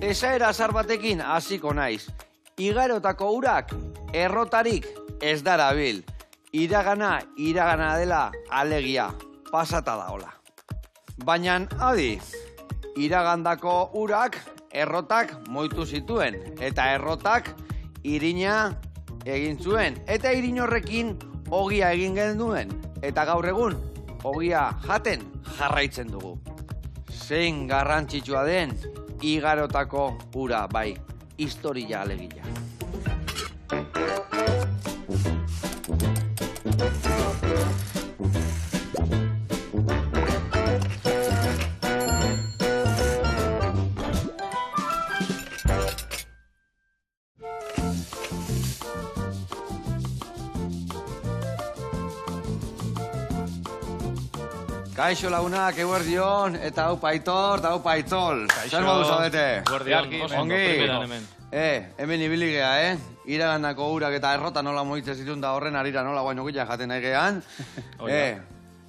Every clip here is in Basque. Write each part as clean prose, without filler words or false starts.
Esaera azar batekin hasiko naiz. Igarotako urak errotarik ez darabil. Iragana dela alegia, pasata da hola. Baina adi, iragandako urak errotak moitu zituen, eta errotak irina egin zuen. Eta irin horrekin ogia egin genuen, eta gaur egun ogia jaten jarraitzen dugu. Zein garrantzitsua den igarotako ura, bai, historia alegia. Kaixo lagunak, eguerdion, eta hau paitor, eta hau paitzol. Zer modu zaudete? Ongi. Hemen ibili gea, Iragandako urak eta errota nola moitzen zituen da horren arira nola guain ogila jaten nahi gehan.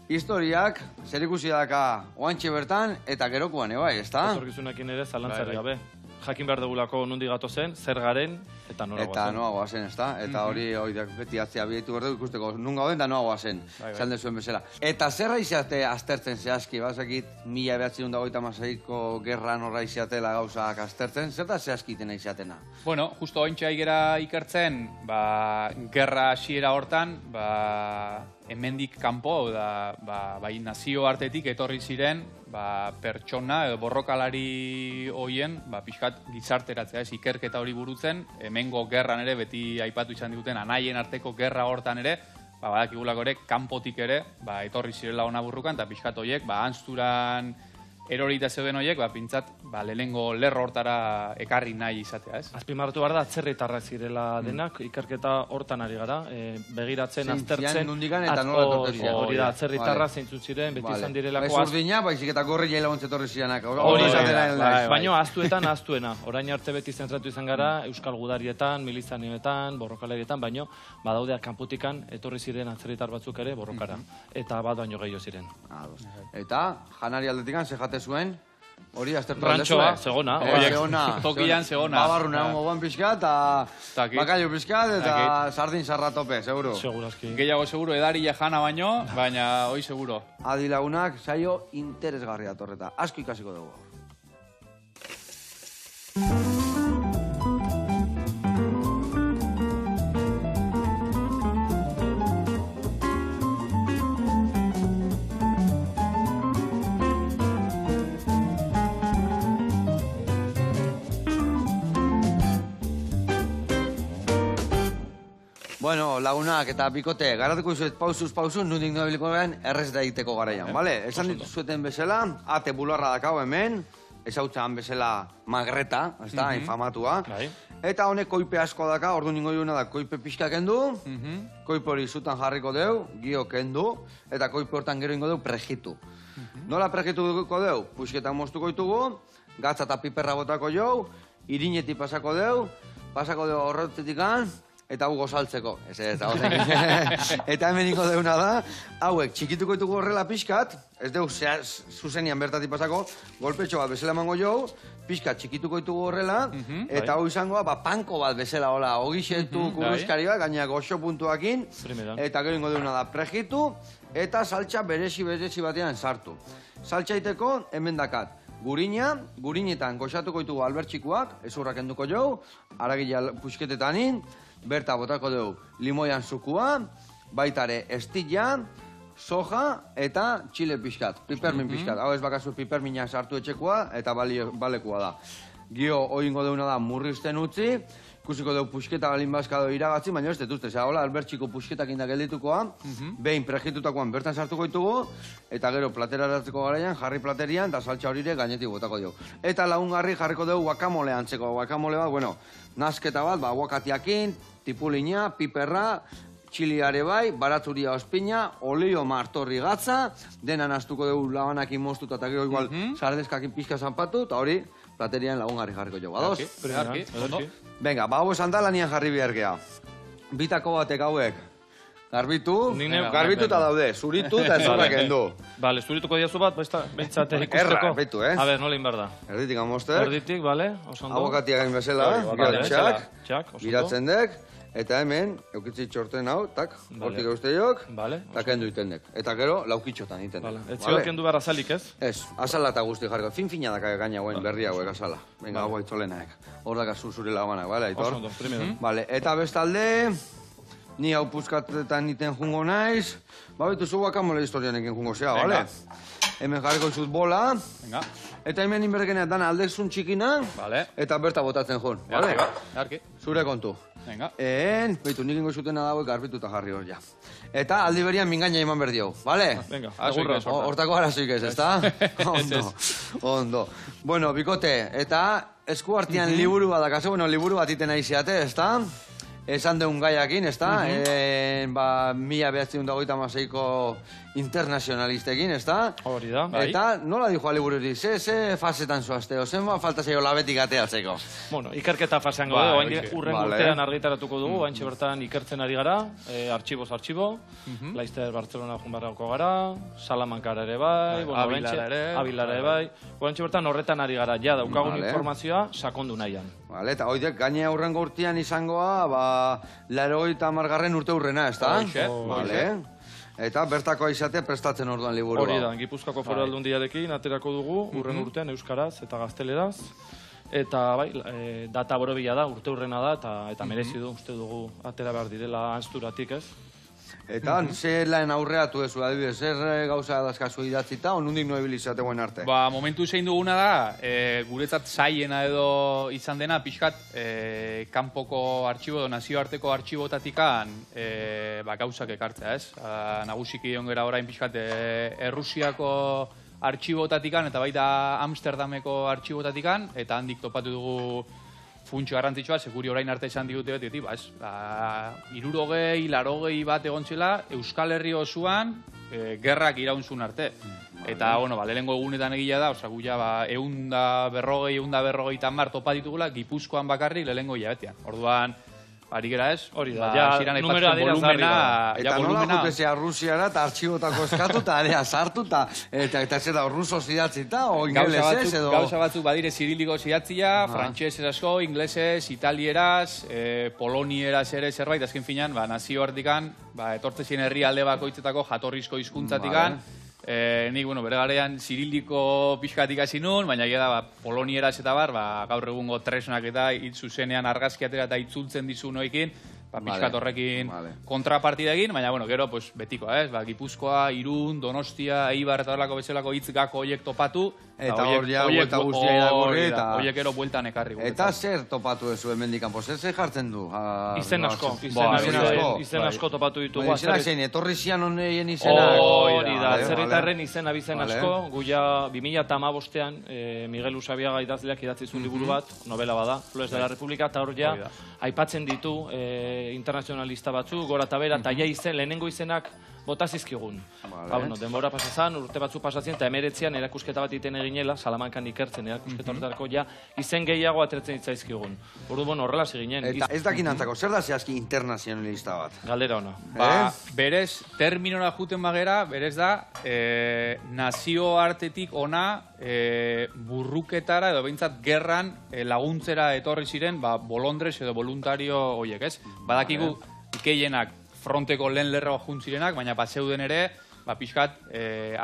Historiak, zer ikusi daka oantxe bertan, eta gerokoan, bai, ezta? Etorkizunekin ere zalantzari gabe. Jakin behar dugulako nundi gato zen, zer garen, eta nola guazen. Eta noa guazen, ezta? Eta hori beti atzea bietu berdu ikusteko, nun gauden da noa guazen, zalde zuen bezala. Eta zerra izate aztertzen zehazki, bazakit, 1926ko gerran horra izatela gauzak aztertzen, zer da zehazki tena izatena? Bueno, justo ointxe aigera ikertzen, gerra hasiera hortan, hemendik kanpo, bai nazio artetik etorri ziren, pertsona edo borrokalari hoien, pixkat gizarteratzea, ikerketa hori burutzen, hemengo gerran ere, beti aipatu izan diguten, anaien arteko gerra hortan ere, badakigulako ere, kanpotik ere, etorri zirela ona burrukan, eta pixkat horiek, antzuran erorita zeuden horiek, pintzat, lehenengo lerro hortara ekarri nahi izatea, ez? Azpimarratu behar da, atzerritarrak zirela denak, ikerketa hortan ari gara, begiratzen, aztertzen, hori da, atzerritarra zeintzut ziren, beti izan direlako... Ez urdina, baizik eta gorri jaila ontze torri zirenak. Baina ahaztuena, orain arte beti zentratu izan gara, euskal gudarietan, milizanioetan, borrokalarietan, baino, badaudeak kanputikan, etorri ziren atzerritar batzuk ere borrokara, eta bat baino gehiago ziren. Eta, janari aldetikan, ze zuen, hori aztertu Rantxoa, segona. Tokian segona. Babarruna hongo guan pixkat, eta bakallo pixkat, eta sardin sarra tope, seguro. Segurazki. Gehiago seguro, edaria jana baino, baina hoi seguro. Adi lagunak, saio interesgarria torreta. Asko ikasiko dugu. Bueno, lagunak eta bikote, garatuko izuet pausuz, nundik nobiliko behan errez da egiteko garaian, bale? Esan dituzueten bezala, ate bularra dakau hemen, ezautzean bezala magreta, ez da, infamatua. Eta honek koipe asko daka, ordu ningo diuna da, koipe pixka kendu, koipe hori zutan jarriko deu, gio kendu, eta koipe hortan gero ingo deu prejitu. Nola prejituko deu? Puixketan moztuko ditugu, gatza eta piperra botako jau, irinetik pasako deu horretetikan, eta hugo saltzeko. Eta hemen niko deuna da, hauek txikituko ditugu horrela pixkat, ez deu zuzenian bertatik pasako, golpetxo bat bezala emango jau, pixkat txikituko ditugu horrela, eta hau izangoa, panko bat bezala, hola, ogixetu kurruzkari bat, gainak goxo puntuakin, eta gero ingo deuna da prejitu, eta saltxa berezi batean sartu. Saltxa iteko, hemen dakat. Gurinetan goxatuko ditugu albertxikuak, ezurrak enduko jau, aragila puxketetanin, berta botako dugu limoian zukua, baitare estilla, soja eta txile pixkat, pipermin pixkat. Hau ez bakazu pipermina sartu etxekoa eta balekua da. Gio oingo deuna da murrizten utzi, ikusiko dugu puxketa galin bazkado iragatzi, baina ez detuzte, hola, albertxiko puxketak indak gelditukoa, behin prejitutakoan bertan sartuko ditugu, eta gero platera eratzeko garaian, jarri platerian, eta saltxa horire gainetik botako dugu. Eta lagungarri jarriko dugu guacamole antzeko, guacamole bat, bueno, nazketa bat, aguakatiakin, tipulina, piperra, txiliare bai, baratzuria ospina, olio martorri gatza, dena naztuko dugu labanakin moztuta eta gero igual sardezkakin pixka zanpatu, eta hori platerian lagungarri jarriko dugu. Ados? Venga, hau esan da lanian jarri behar geha. Bitako batek hauek garbitu eta daude, zuritu eta ezurrak endu. Bale, zurituko diazu bat, behintzat ikusteko. Erra, behitu, A ber, nola inbar da? Erditik amoster. Erditik, bale, osondo. Aguakatia gain bezala, txak, giratzen dek, eta hemen, eukitzi txorten hau, tak, hortik eusteiok, eta kendu iten dek. Eta gero, laukitxotan iten dek. Ez zio kendu behar azalik, ez? Ez, azala eta guzti jarriko. Fin-fina daka gaina hauen berri hauek azala. Venga, hau aitzolenak. Hor daka zure labanak, bale, Aitor? Osondo, primero. Bale, eta bestalde, ni hau puzkatetan iten jungo naiz, babetu zu guakamole historianekin jungo zea, bale? Hemen jarriko izut bola, eta hemen inbergenean dan aldezun txikina, eta berta botatzen jun, bale? Zure kontu. Beitu, nik ingo zutena dago garbituta jarri hor ja. Eta aldi berian mingaina eman berdi hau, bale? Hortako arazoik ez, ezta? Ondo. Bueno, bikote, eta esku artean liburu bat dakazu, bueno, liburu bat iten aiziate, ezta? Esan deun gaiakin, ezta? 1986ko internazionalistekin, ezta? Hori da. Eta nola dijo alibururi, ze fasetan zoazte, zen falta zeio labetik ateatzeko? Bueno, ikerketa fasean gaude, urren urtean argitaratuko dugu, haintxe bertan ikertzen ari gara, artxiboz artxibo, Laizter Bartzelona junbarrako gara, Salamankara ere bai, Abilara ere bai, haintxe bertan horretan ari gara, ja daukagun informazioa sakondu nahian. Eta hoidek, gaine aurrengo urtean izangoa, 80. urte urrena, ezta? Eta bertako aizate prestatzen orduan liburua. Hori da, Gipuzkoako Foru Aldundiarekin aterako dugu, urren urtean, euskaraz eta gazteleraz. Eta bai, data borobila da, urte urrena da, eta merezi du, uste dugu, atera behar direla anzturatik, ez? Eta, zer laen aurreatu ezu, adibidez, zer gauza dazkazu idatzita, onundik noebilizategoen arte? Momentu zein duguna da, guretzat zaiena edo izan dena, pixkat, kanpoko artxibo edo nazioarteko artxibotatikan gauzak ekartzea, ez? Nagusiki ongera orain pixkat, Errusiako artxibotatikan, eta baita Amsterdameko artxibotatikan, eta handik topatu dugu funtxo garrantzitsua, seguri orain arte esan digute beti, 60, 80 bat egontzela, Euskal Herri osoan gerrak iraunzun arte. Eta, lehenengo egunetan egila da, guia 140 mar topa ditugula, Gipuzkoan bakarrik lehenengo hilabetean. Orduan, ari gera ez? Hori da, ja, numero adira zarri da. Eta nola jutezea Rusiara eta artxibotako eskatu eta adea sartu eta ez da ruso zidatzita o ingelesez edo... Gauza batzuk badire ziriliko zidatzia, frantxez asko, inglesez, italieraz, polonieraz ere zerbait, azken finan, nazioartikan, etortzezien herri alde bakoitzetako jatorrizko hizkuntzatikan, nik, bere garean ziriliko pixkatik hasi nun, baina da, polonieraz eta gaur egungo tresnak eta zuzenean argazkiatera eta itzultzen dizu noikin, pixkat horrekin kontrapartida egin, baina, gero, betiko, Gipuzkoa, Irun, Donostia, Eibar eta horrelako bezalako hitz gako horiek topatu, eta hor ja, buelta guztia irakurri, eta... Horiek ero bueltan ekarri. Eta zer topatu ezu hemendikan, zer jartzen du? Izen asko, izen asko topatu ditugu. Izen zein, etorri zian honeien izenak? Hori da, atzerritarren izen abizen asko, guia 2015an Miguel Usabiaga idazleak idatzi zuen liburu bat, novela bada, Flores de la República, eta hor ja, aipatzen ditu internazionalista batzu, gora eta bera, eta ja izen, lehenengo izenak bota zizkigun. Denbora pasazan, urte batzu pasatzen, eta 19an erakusketa bat iten eginela, Salamankan ikertzen erakusketa horretarako ja, izen gehiago atretzen itzaizkigun. Horrela ziginen. Eta ez dakin antzako, zer da zehazki internazionalista bat? Galdera ona. Berez, terminora juten bagera, berez da, nazioartetik ona burruketara edo behintzat gerran laguntzera etorri ziren bolondrez edo voluntario horiek, ez? Badakigu ikeienak fronteko lehen lerroa juntzirenak, baina zeuden ere, pixkat,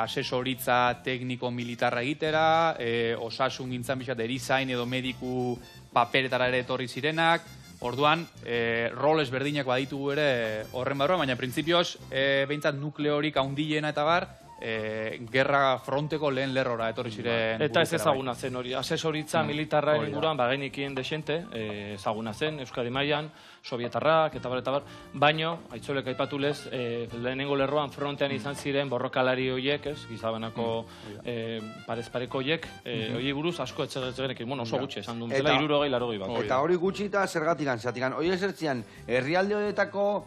asesoritza tekniko-militarra egitera, osasun gintzan pixkat, erizain edo mediku paperetara ere etorri zirenak, orduan, roles berdinak baditugu ere horren barruan, baina printzipioz, behintzat nukleorik haundiena eta bar, gerra fronteko lehen lerrora etorri ziren. Eta ez ezaguna zen hori, asesoritza militarra inguruan bagenekien desente, ezaguna zen, Euskadi mailan, Sovietarrak, eta bar, baino, aitzolek aipatulez, lehenengo lerroan frontean izan ziren borrokalari horiek, gizabanako parezpareko horiek, hori buruz asko etxegenekin, oso gutxe, esan duen zela, 60 bat. Eta hori gutxi eta zergatikan, hori esertzian, herrialde horietako,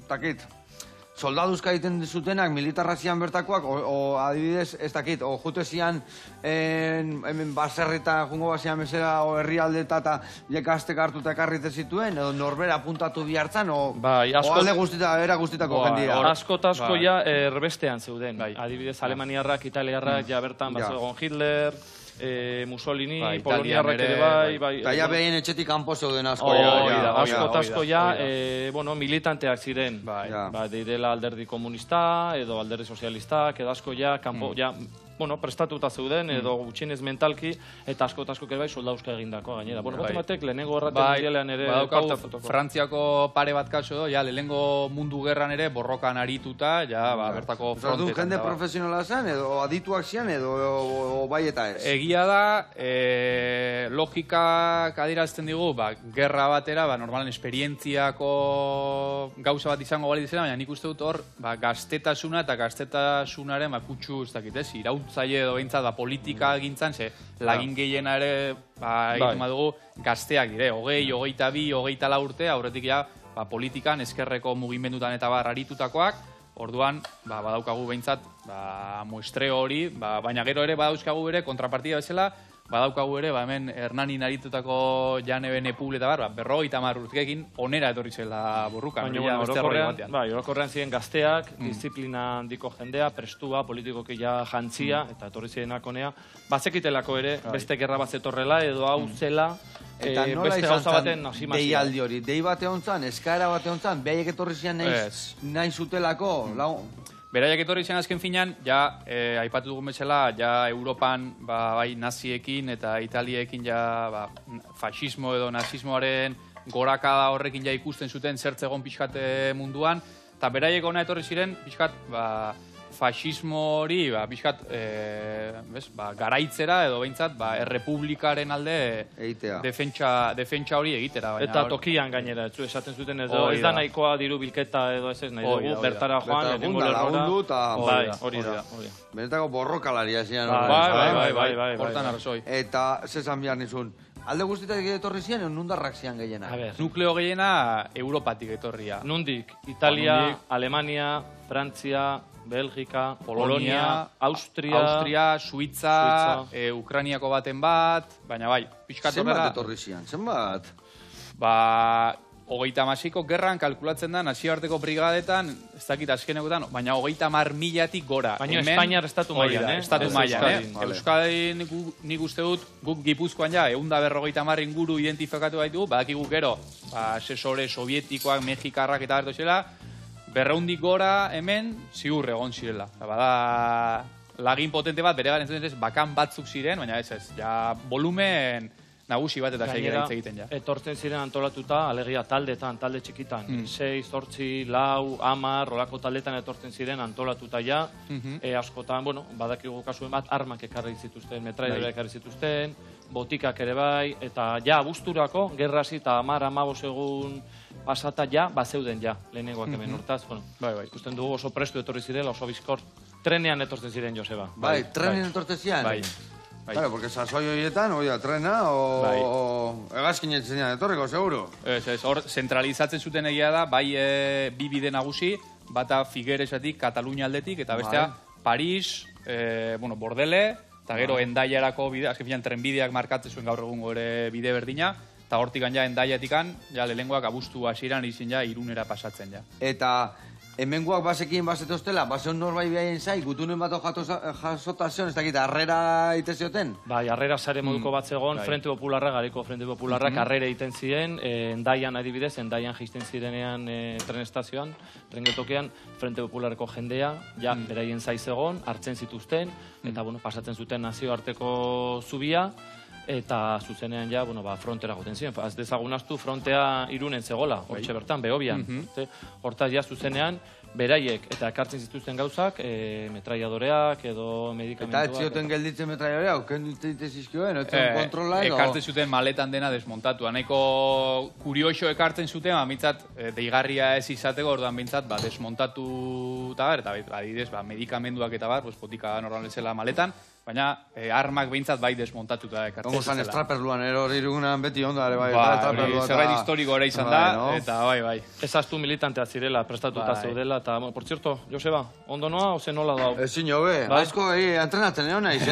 takit, soldaduzka egiten zutenak, militarra zian bertakoak, o adibidez, ez dakit, o jute zian hemen baserrita jungo bazian bezala, o herrialdeta eta jekaztek hartuta ekarrite zituen, edo norbera apuntatu bihartzan, o alde era guztitako jendira. Asko eta asko ja erbestean zeuden. Adibidez, alemaniarrak, italiarrak, ja bertan batzegon Hitler, Mussolini, poloniarrak ere bai. Eta ja behien etxetik kanpo zeuden asko. Asko eta asko ja, militanteak ziren. Direla alderdi komunista, edo alderdi sozialistak, edo asko ja, kanpo, ja, prestatuta zeuden, edo gutxienez mentalki, eta asko ere bai soldauzka egindako gainera. Batek lehenengo gerraten mundialean ere parte hartuko. Frantziako pare bat kaso, lehenengo mundu gerran ere borrokan arituta, bertako frontetan. Jende profesionala zen, edo adituak zian, edo bai eta ez? Egia da, logikak adierazten digu, gerra batera, normalan esperientziako gauza bat izango bali dizela, baina nik uste dut hor, gaztetasuna eta gaztetasunaren kutsu ez dakit ez, irautzaile edo behintzat politika gintzan, lagin gehiena ere, egiten badugu, gazteak dire, 22, 24 urte, aurretik ja, politikan, eskerreko mugimendutan eta aritutakoak, orduan, badaukagu behintzat, muestreo hori, baina gero ere badauzkagu ere, kontrapartida bezala, badaukagu ere, hemen Hernanin aritutako Jane Benepul eta 50 urteekin onera etorri zela borrukan. Baina orokorrean ziren gazteak, disiplina handiko jendea, prestua, politikoki ja jantzia, eta etorri zirenak onea, bazekitelako ere, beste gerra bat zetorrela, edo hau zela, eta nola izan zen deialdi hori? Dei bate hontzan, eskaera bate hontzan, behaiek etorri ziren nahi zutelako? Beraiek etorri zen azken finean, aipatu dugun bezala, Europan bai naziekin eta Italiekin fascismo edo nazismoaren gorakada horrekin ikusten zuten zertzegon pixkat munduan, eta beraiek ona etorri ziren pixkat fascismo hori garaitzera edo behintzat errepublikaren alde defentsa hori egitera. Eta tokian gainera, esaten zuten edo ez da nahikoa diru bilketa edo ez nahi dugu, bertara joan, lehenengo lerrora. Hori da. Benetako borrokalaria zian. Bai. Hortan arrazoi. Eta zezan behar nizun, alde guztitatik etorri zian, nundarrak zian gehiena? Nukleo gehiena Europatik etorria. Nundik? Italia, Alemania, Frantzia, Belgika, Polonia, Austria, Suitza, Ukrainiako baten bat, baina bai, pixkat horrela... Zenbat etorri zian? Zenbat? 36ko gerran kalkulatzen da, nazioarteko brigadetan, ez dakit azkenekotan, baina 30.000-tik gora. Baina Espainiar estatu mailan, Estatu mailan, Euskadin nik uste dut, guk Gipuzkoan 150 inguru identifikatu baitugu, badakigu gero, asesore sovietikoak, mexikarrak eta bertu zela, 200 gora hemen ziur egon zirela. Bada lagin potente bat, bere garen zuten bakan batzuk ziren, baina ez, volumen nagusi bat eta segira hitz egiten ja. Etortzen ziren antolatuta, alegia taldetan, talde txikitan. 6, 8, 4, 10, rolako taldetan etortzen ziren antolatuta ja. Askotan, badakigu kasuen bat, armak ekarri zituzten, metraidora ekarri zituzten, botikak ere bai, eta ja, abuzturako, gerrasi eta 10-15 egun pasata ja, bazeuden ja, lehenengoak hemen hortaz. Ikusten dugu oso prestu etorri zirela, oso bizkor, trenean etortzen ziren, Joseba. Bai, trenean etortzen ziren? Bai. Claro, porque sasoi horietan, trena, o egazkin etzenean etorriko, seguro? Hor, zentralizatzen zuten egia da, bai bi bide nagusi, bata Figueresatik, Katalunia aldetik, eta bestea Paris, Bordele, eta gero Endaiarako bide, azken finan trenbideak markatzen zuen gaur egungo ere bide berdina, eta hortik Endaiatikan, lehengoak abuztu hasieran izin Irunera pasatzen ja. Eta hemengoak basekien bazetoztela, baseun norbait behaien zai, gutunen bat jasota zion, ez dakit, arrera ite zioten? Bai, arrera sare moduko bat zegoen, Frente Popularra, gareko Frente Popularrak arrera egiten ziren, Endaian adibidez, Endaian jaisten zirenean tren estazioan, tren geltokian, Frente Popularreko jendea, beraien zai zegoen, hartzen zituzten, eta pasatzen zuten nazioarteko zubia, eta zuzenean frontera goten ziren. Ez dezagunaztu frontea Irunen zegola, hortxe bertan, Behobian. Hortaz zuzenean, beraiek eta ekartzen zituzten gauzak, metraiadoreak edo medikamentuak. Eta ez zioten gelditzen metraiadoreak, kendu zizkioen, etzen kontrola edo? Ekartzen zuten maletan dena desmontatu. Nahiko kurioso ekartzen zuten, mitzat, deigarria ez izateko, orduan bintzat, desmontatu eta adidez, medikamenduak eta botika normal bezala maletan, baina armak behintzat bai desmontatuta ekartzen. Gongo zan estraperluan, hori irugunan beti ondo, bai, zerbait historiko gara izan da, eta bai. Ezaztu militantea zirela, prestatuta zeudela, eta, por cierto, Joseba, ondo noa, oze nola dau? Ezin jobe, aizko entrenatzen egon naiz,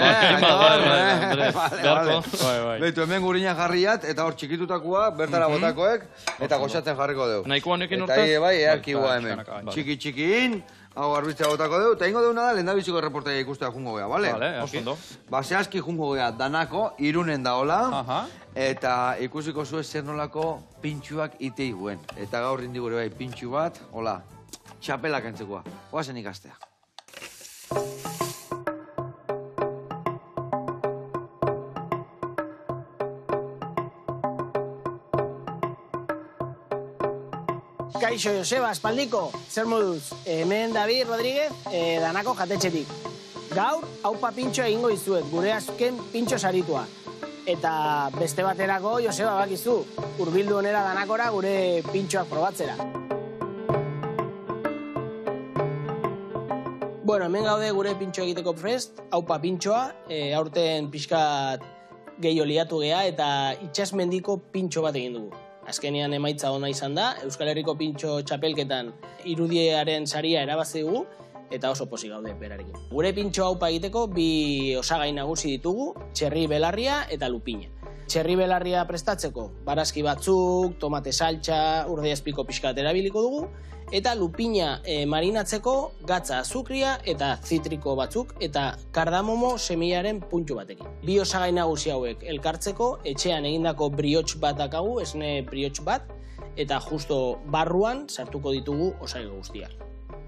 Beitu, hemen gurinak jarriat, eta hor txikitutakoa, bertara botakoek, eta goxatzen jarriko deu. Nahiko honekin hortaz? Eta bai, earkigua hemen. Txiki-txikin, hau garbitzea botako deu, eta ingo deuna da, lehendabiziko reportaia ikustea jungo gea, bale? Bale, ondo. Ba, zehazki jungo gea danako, Irunen da hola, eta ikusiko zuen zer nolako pintxuak itei guen. Eta gaur indigure bai, pintxu bat, hola, txapelak entzekoa. Oazen ikastea. Kaixo Joseba, espaldiko, zer moduz? Hemen David Rodríguez, danako jatetxetik. Gaur, haupa pintxo egingo izuet, gure azken pintxo saritua. Eta beste baterako, Joseba, bakizu, hurbildu onera danakora gure pintxoak probatzera. Bueno, hemen gaude gure pintxo egiteko prest, haupa pintxoa, aurten pixkat gehiago liatu gea eta itxasmendiko pintxo bat egin dugu. Azkenean emaitza ona izan da, Euskal Herriko pintxo txapelketan irudiaren saria erabazi dugu, eta oso pozik gaude berarekin. Gure pintxo haupa egiteko bi osagai nagusi ditugu, txerri belarria eta lupina. Txerri belarria prestatzeko, barazki batzuk, tomate saltxa, urde azpiko pixkat erabiliko dugu, eta lupina marinatzeko gatza azukria eta zitriko batzuk eta kardamomo semillaren puntxu batekin. Bi osagai nagusi hauek elkartzeko, etxean egindako brioche bat dakagu, esne brioche bat, eta justo barruan sartuko ditugu osagai guztiak.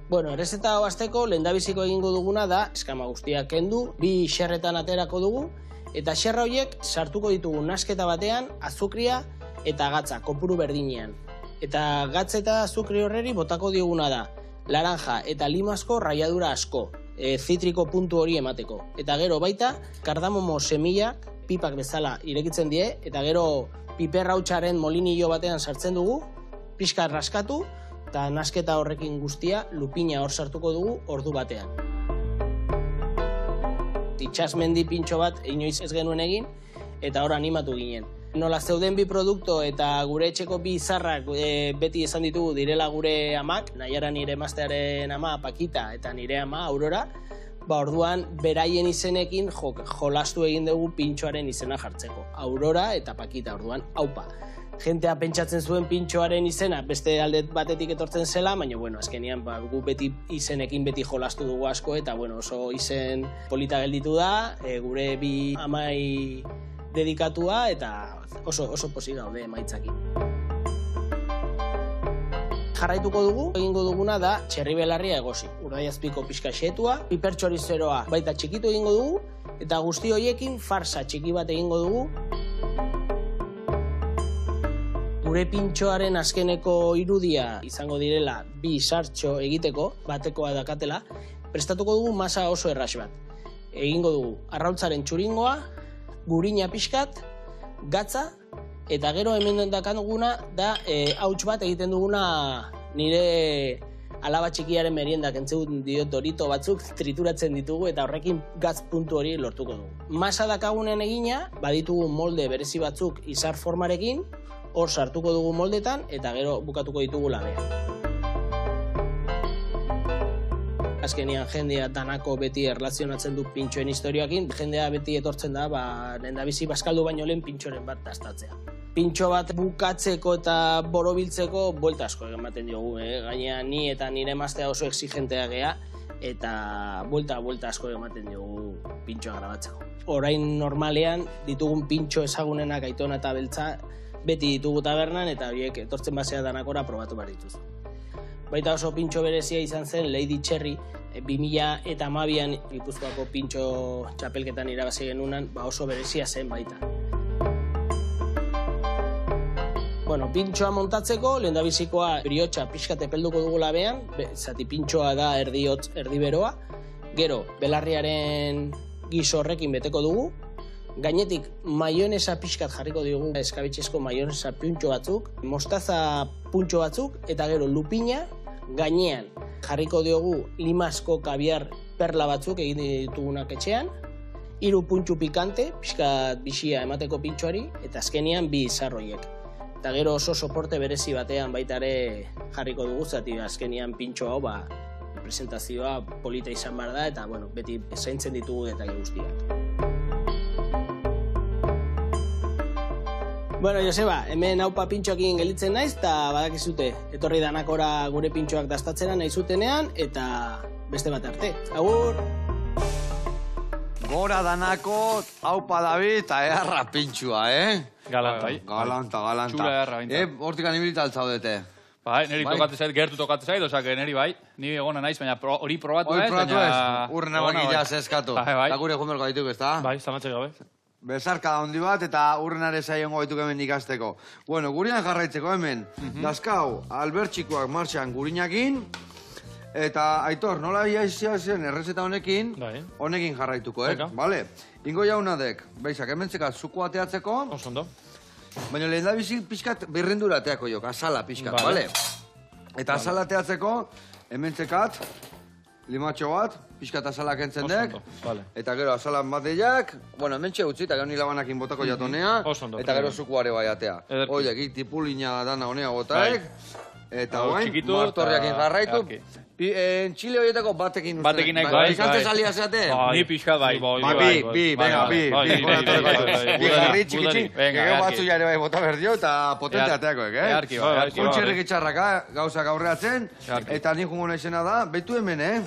Bueno, errezeta hau hasteko lehendabiziko egingo duguna da eskama guztiak kendu, bi xerretan aterako dugu, eta xerra horiek sartuko ditugu nasketa batean azukria eta gatza, kopuru berdinean. Eta gatz eta azukri horreri botako dioguna da laranja eta limasko raiadura asko, zitriko puntu hori emateko. Eta gero baita, kardamomo semillak pipak bezala irekitzen die, eta gero piper hautsaren molinillo batean sartzen dugu, pixka raskatu, eta nasketa horrekin guztia lupina hor sartuko dugu ordu batean. Itxasmendi pintxo bat inoiz ez genuen egin, eta hor animatu ginen. Nola zeuden bi produkto eta gure etxeko bi izarrak beti esan ditugu direla gure amak, Naiara nire emaztearen ama Pakita eta nire ama Aurora, orduan beraien izenekin jolastu egin dugu pintxoaren izena jartzeko. Aurora eta Pakita, orduan haupa. Jentea pentsatzen zuen pintxoaren izena beste alde batetik etortzen zela, baina azkenean gu beti izenekin beti jolastu dugu asko eta oso izen polita gelditu da, gure bi amai dedikatua eta oso pozik gaude emaitzakin. Jarraituko dugu, egingo duguna da txerri belarria egosi. Urdai azpiko pixka xetua, piper txorizeroa baita txikitu egingo dugu, eta guzti horiekin farsa txiki bat egingo dugu. Gure pintxoaren azkeneko irudia izango direla bi sartxo egiteko, batekoa dakatela, prestatuko dugu masa oso erras bat. Egingo dugu arrautzaren txuringoa, gurina pixkat, gatza, eta gero hemen dakatuguna da hauts bat egiten duguna nire alaba txikiaren meriendak entzun diot dorito batzuk trituratzen ditugu eta horrekin gatz puntu hori lortuko dugu. Masa dakagunen egina, baditugu molde berezi batzuk izar formarekin, hor sartuko dugu moldetan eta gero bukatuko ditugu labea. Azkenean jendea danako beti erlazionatzen du pintxoen historioakin, jendea beti etortzen da, lehendabizi bazkaldu baino lehen pintxoren bat dastatzea. Pintxo bat bukatzeko eta borobiltzeko buelta asko ematen diogu, Gainera ni eta nire emaztea oso exigentea gea, eta buelta asko ematen diogu pintxoa grabatzeko. Orain normalean ditugun pintxo ezagunenak Aitona eta Beltza beti ditugu tabernan eta horiek etortzen basea danakora probatu behar dituzu. Baita oso pintxo berezia izan zen Lady Cherry, 2012an Gipuzkoako pintxo txapelketan irabazi genunan, oso berezia zen baita. Pintxoa montatzeko, lehendabizikoa briotxa pixkat epelduko dugu labean, zati pintxoa da erdi hotz, erdi beroa, gero belarriaren gizo horrekin beteko dugu, gainetik maionesa pixkat jarriko diogu, eskabitxezko maionesa puntxo batzuk, mostaza puntxo batzuk, eta gero lupina, gainean jarriko diogu limasko kabiar perla batzuk egin ditugunak etxean, 3 puntxu pikante, pixkat bixia emateko pintxoari, eta azkenean 2 izarroiek. Eta gero oso soporte berezi batean baita ere jarriko dugu, zati azkenean pintxo hau, presentazioa polita izan behar da, eta beti zaintzen ditugu detalde guztiak. Bueno, Joseba, hemen haupa pintxoakin gelitzen naiz, eta badakizute, etorri danakora gure pintxoak dastatzera nahi zutenean, eta beste bat arte. Agur! Gora danako, haupa David, eta eharra pintxua, Galanta. Galanta. Txula eharra, binta. Hortik anibilita altzaudete. Bai, niri tokatzen zait, gertu tokatzen zait, osake niri bai, ni egona naiz, baina hori probatu ez, baina... Urrena bakila zeskatu. Eta gure jumelko dituk, ez da? Bai, zamatzek gabe. Bezarka da hondi bat, eta urrenare zaiongo dituk hemen ikasteko. Bueno, gurian jarraitzeko hemen, dazkau, albertxikoak martxan gurinakin, eta Aitor, nola iaizia zen errezeta honekin, honekin jarraituko, Bale? Ingo jaunadek, beizak, hemen zekat, zuko ateatzeko. Osondo. Baina lehen da bizi pixkat birrindura ateako jok, azala pixkat, bale? Eta azala ateatzeko, hemen zekat, limatxo bat, pixkat azala kentzen dek. Eta gero azalan bat deiak, bueno, hemen txe utzi, eta gero nila banakin botako jatonea. Eta gero zukuare bai atea. Oiek, tipulina dana honea botaek. Eta guain, martorriakin jarraitu. Txile horietako batekin uste. Batekin nahi, bai. Izante salia zeate? Ni pixka bai. Bi jarri txikitxin. Gero batzu jare bai bota berdio eta potente ateakoek, Kontxerrik itxarraka, gauzak aurreatzen. Eta nik jungo naizena da, betu hemen,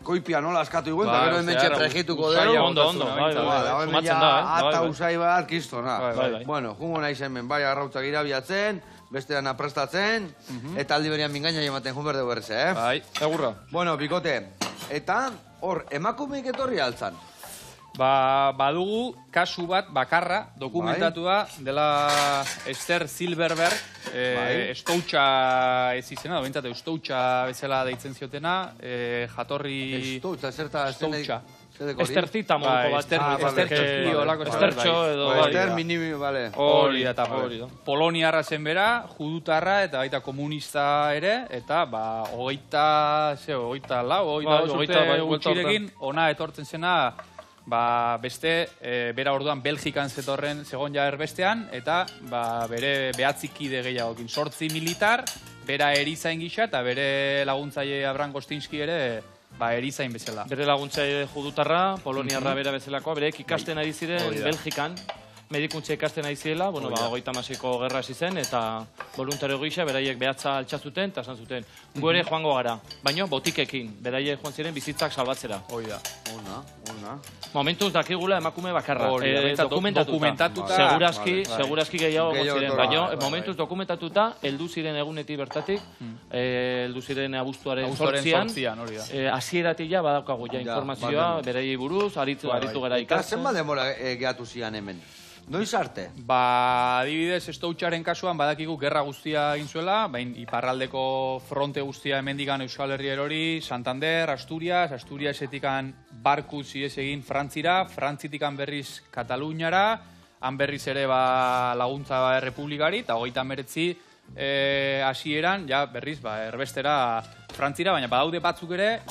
Koipia nola askatu iguen, eta gero hemen txeprejituko dero. Ondo. Sumatzen da, Ata usai bat, kistona. Bueno, jungo naiz hemen, bai arrautzak irabiatzen, bestean aprestatzen, eta aldi berian mingaina ematen jun berde berrez, Bai, egurra. Bueno, bikote, eta hor, emakumeik etorri altzan. Badugu kasu bat bakarra dokumentatua dela Esther Silverberg, estoutxa ez izena, dobentzat estoutxa bezala deitzen ziotena, jatorri... Estoutxa, zerta... Estoutxa. Estercita moduko bat. Estertxo edo... Ester minimi, bale. Hori da. Poloniarra zen bera, judutarra eta baita komunista ere, eta hogeita gutxirekin ona etortzen zena beste, bera orduan Belgikan zegoen ja erbestean, eta bere behatzikide gehiagokin. 8 militar, bera erizain gisa, eta bere laguntzaile Abraham Gostinski ere erizain bezala. Bere laguntzaile judutarra, poloniarra bera bezalakoa, bereek ikasten ari ziren Belgikan, medikuntza ikasten ari zirela, 36ko gerra hasi zen, eta voluntario gisa, beraiek behatza altxazuten, eta esan zuten, gu ere joango gara, baina botikekin, beraiek joan ziren bizitzak salbatzera. Hoi da. Ona. Momentuz dakigula emakume bakarra. Dokumentatuta. Segurazki gehiago ziren, baina momentuz dokumentatuta, heldu ziren egunetik bertatik, heldu ziren abuztuaren 8an, hasieratik ja badaukagu ja informazioa, beraiei buruz, aritu gara ikasten. Eta zenbat demora gehatu zian hemen? Noiz arte? Adibidez, estoutxaren kasuan badakigu gerra guztia egin zuela, bain iparraldeko fronte guztia hemendikan Euskal Herria erori, Santander, Asturiasetikan barkuz ies egin Frantzira, Frantzitikan berriz Kataluniara, han berriz ere laguntza Errepublikari, eta 39 hasieran, ja berriz erbestera Frantzira, baina badaude batzuk ere,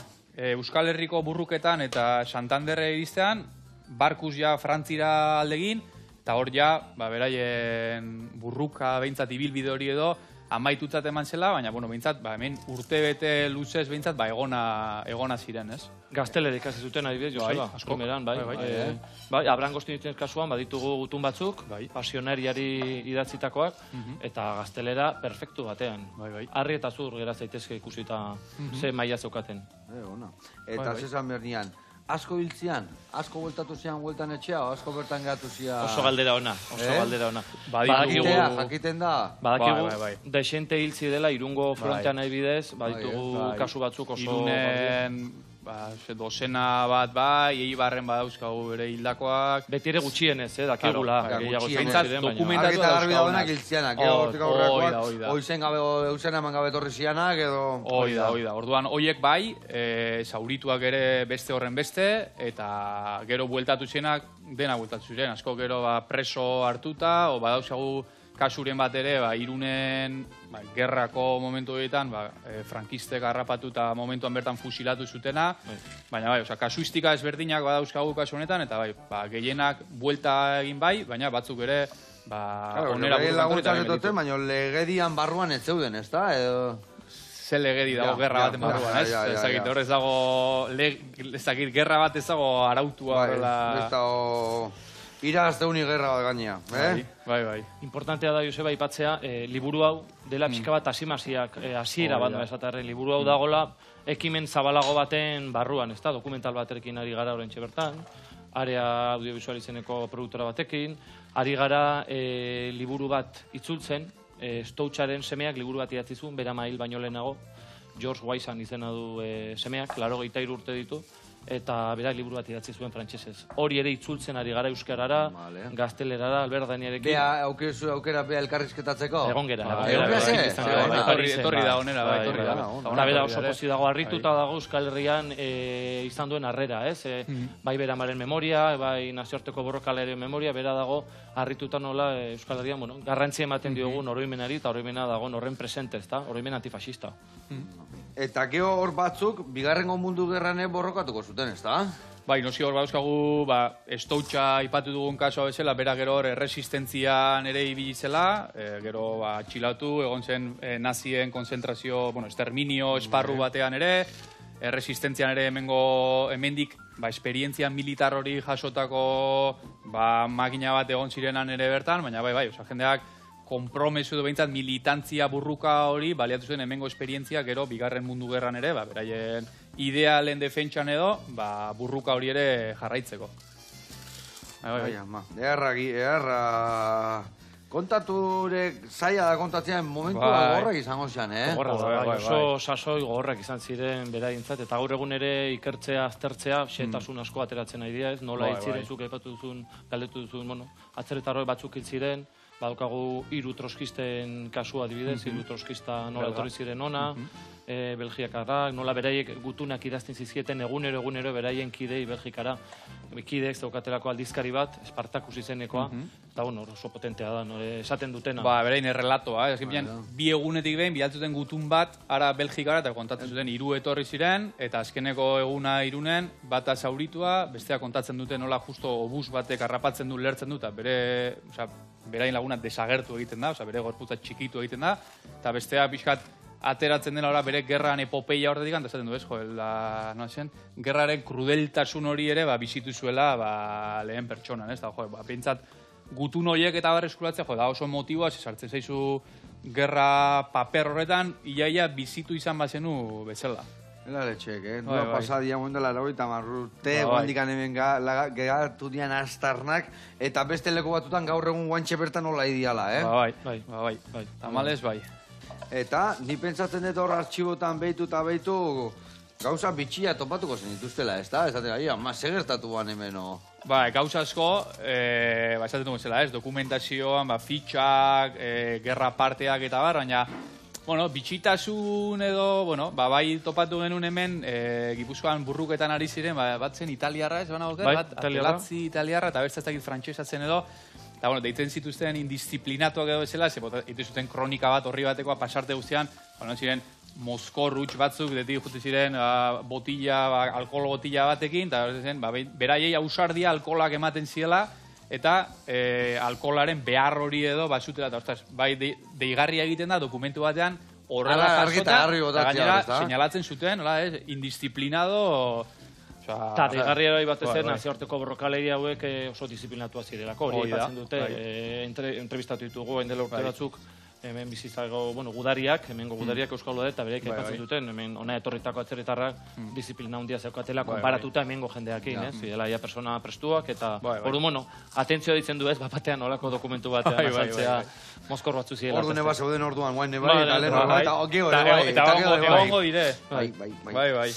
Euskal Herriko burruketan eta Santanderre iristean, barkuz ja Frantzira aldegin, eta hor ja, beraien burruka behintzat ibilbide hori edo amaitutzat eman zela, baina, behintzat, hemen urtebete luzez behintzat, egona ziren, ez? Gaztelera ikasi zuten adibidez, Joseba, primeran, bai. Abraham Gostinski kasuan baditugu gutun batzuk, pasionariari idatzitakoak, eta gaztelera perfektu batean. Harri eta zur gera zaitezke ikusita ze maila zeukaten. Eta zesan bernian, asko hiltzian, asko bueltatu zian bueltan etxea, o asko bertan gehatu zian... Oso galdera ona. Jakiten da? Badakigu, desente hiltzi dela, Irungo frontean nahi bidez, baditugu kasu batzuk oso... Irunen, dozena bat Eibarren badauzkagu bere hildakoak... Beti ere gutxienez, dakigula. Dokumentatu da garbi daudenak hiltzianak, hortik aurrekoak, oizen eman gabe torri zianak, edo... Hoi da. Orduan, hoiek zaurituak ere beste horren beste, eta gero bueltatu zienak, dena bueltatu ziren. Asko gero preso hartuta, o badauzkagu kasuren bat ere, Irunen gerrako momentu horietan, frankistek harrapatu eta momentuan bertan fusilatu zutena, baina kasuistika ezberdinak badauzkagu kasu honetan, eta gehienak buelta egin baina batzuk ere onera burukatu. Baina legedian barruan ez zeuden, ez da? Ze legedi dago gerra baten barruan, ez? Ezagit, hor ez dago, gerra bat ez dago arautua. Ez dago... Irazteuni gerra bat gainea. Bai. Importantea da, Joseba, aipatzea, liburu hau dela pixka bat hasiera bat esatarren. Liburu hau dagola ekimen zabalago baten barruan, ez da? Dokumental batekin ari gara orentxe bertan, area audiovisual izeneko produktora batekin, ari gara liburu bat itzultzen, Stoutxaren semeak liburu bat idatzi zuen, bera mail baino lehenago, George Waisan izena du semeak, 83 urte ditu, eta berak liburu bat idatzi zuen frantsesez. Hori ere itzultzen ari gara euskarara, gaztelerara, Albert Danielekin. Bea, aukera bea elkarrizketatzeko? Egon gera. Etorri da onera, etorri da. Eta bera oso pozi dago, harrituta dago Euskal Herrian izan duen harrera, ez? Bai bera maren memoria, bai nazioarteko borrokalaren memoria, bera dago harrituta nola Euskal Herrian, garrantzi ematen diogun oroimenari, eta oroimena dago horren presente, ez da? Oroimen antifasista. Eta gero hor batzuk, bigarrengo mundu gerran borrokatuko zuten, ez da? Bai, noski hor bauzkagu, Stoutxa ipatu dugun kasua bezala, bera gero hor erresistentzian ere ibili zela, gero atxilatu, egon zen nazien konzentrazio, esterminio esparru batean ere, erresistentzian ere hemendik esperientzia militar hori jasotako makina bat egon zirenan ere bertan, baina bai, jendeak konpromesu edo behintzat militantzia burruka hori baliatu zuen hemengo esperientzia gero bigarren mundu gerran ere, beraien idealen defentsan edo, burruka hori ere jarraitzeko. Eharra... Kontaturek zaila da kontatzean momentua gogorrak izango zean, Oso sasoi gogorrak izan ziren beraientzat, eta gaur egun ere ikertzea, aztertzea, xetasun asko ateratzen nahi dira, ez? Nola hitziren zuk aipatu duzun, galdetu duzun, atzerritarroi batzuk hil ziren, badaukagu 3 troskisten kasua adibidez, 3 troskista nola etorri ziren ona, Belgiakarrak, nola beraiek gutunak idazten zizkieten egunero beraien kidei Belgikara, kideek daukatelako aldizkari bat, Spartacus izenekoa, eta oso potentea da, esaten dutena. Beraien errelatoa, bi egunetik behin, bialtzuten gutun bat, ara Belgikara, eta kontatzen zuten 3 etorri ziren, eta azkeneko eguna Irunen, bata zauritua, bestea kontatzen duten nola justo obus batek harrapatzen du, lertzen du, eta beraien laguna desagertu egiten da, bere gorputza txikitu egiten da, eta bestea pixkat ateratzen dela bere gerran epopeia horretik, eta esaten du ez, gerraren krudeltasun hori ere bizitu zuela lehen pertsonan, ez da, pentsat gutun horiek eta barreskuratzea, da oso motiboa, sartzen zaizu gerra paper horretan, iaia bizitu izan bazenu bezala. Ela letxek, nola pasadia moen dela eragoita marrute, guandikan hemen geratu dian astarnak, eta beste leku batutan gaur egun guantxe bertan nola ideala, Bai. Tamalez, bai. Eta, ni pentsatzen dut hor artxibotan behitu eta behitu gauza bitxia topatuko zen dituztela, ez da? Ezatera, segertatu ban hemen, gauza asko, esaten dugu zela, dokumentazioan, fitxak, gerra parteak eta baina, bitxitasun edo, bai topatu genuen hemen, Gipuzkoan burruketan ari ziren, bat zen italiarra, ez bana oker, bat atelatzi italiarra, eta bertza ez dakit frantsesatzen edo, eta, deitzen zituzten indisiplinatuak edo bezala, ditu zuten kronika bat horri batekoa pasarte guztian, ziren mozkorrutx batzuk, detik jute ziren alkohol botila batekin, eta beraiei ausardia alkoholak ematen ziela, eta alkoholaren behar hori edo basutela, eta bai deigarria egiten da dokumentu batean horrela jasota, eta gainera señalatzen zuten, indisiplinado... Eta deigarria bai batez zen, nazioarteko borrokalei hauek oso disiplinatua zirelako, hori aipatzen dute, entrevistatu ditugu, endela urte batzuk, hemen bizitzago, gudariak, hemengo gudariak euskal dut, eta bereik aipatzen duten, hemen ona etorritako atzerritarrak disiplina handia zeukatela, konparatuta hemengo jendeakin, zidela ia persona prestuak, eta hori, atentzioa ditzen du ez, batean olako dokumentu batean azaltzea mozkor batzu zirela. Ordu neba zeuden orduan, guain neba, eta lehen eta egongo dire. Bai.